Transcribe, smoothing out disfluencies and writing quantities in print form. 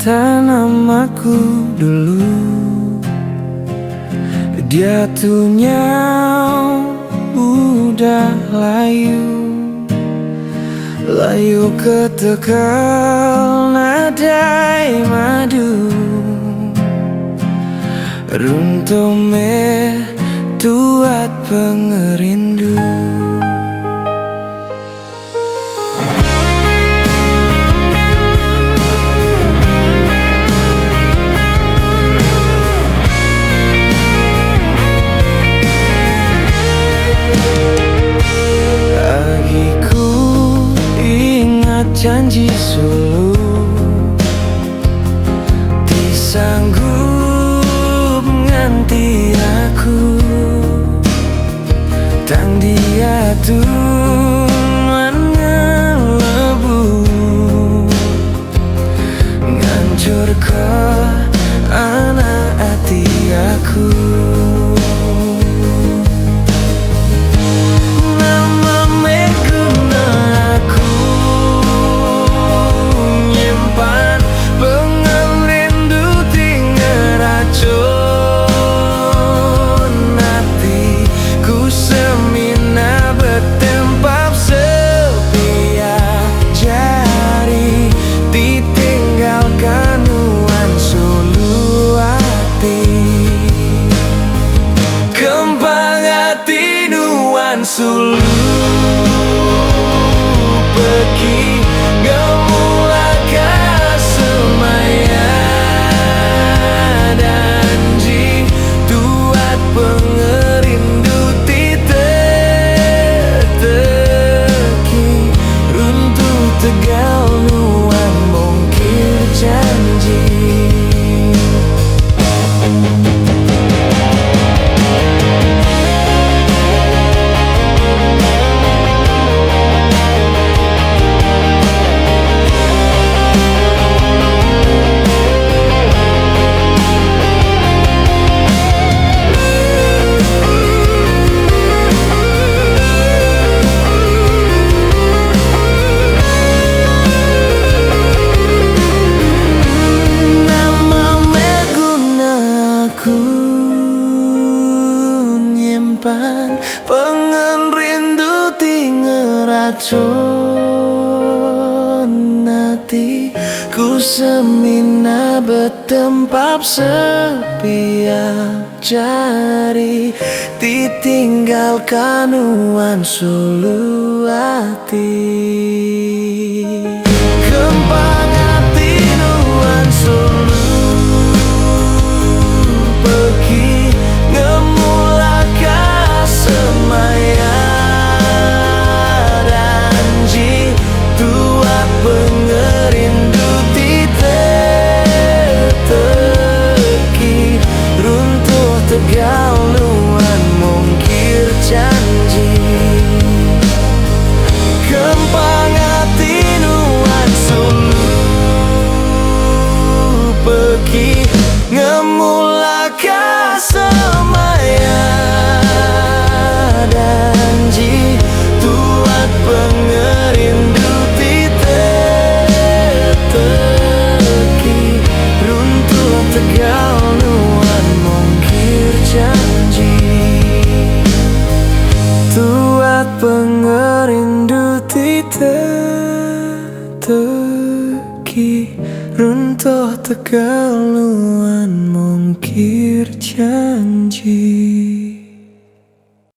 kata namaku dulu. Dia tunya udah layu ke Tegal nadai madu. Runtome tuat pengerindu. Agiku ingat janji sulu, disanggup nganti aku tang dia tuan ngelebu ngancur ke anak hati aku. Sulu pergi gemulaka semaya danji tuat pengerindu titeki runtuh Tegal nuan mungkir janji. Pengen rindu tinggal racun hati ku semina bertempap sepi jari ditinggalkan nuan sulu hati. Kembang hati nuan sulu pergi ngemulaka semaya danji tuat pengerindu titeki runtuh Tegal nuan mungkir janji. Kembang hati nuan sulu pergi ngemulaka semaya danji tuat pengerindu titeki runtuh Tegal nuan mungkir janji. Tuat pengerindu titeki runtuh Tegal nuan mungkir janji.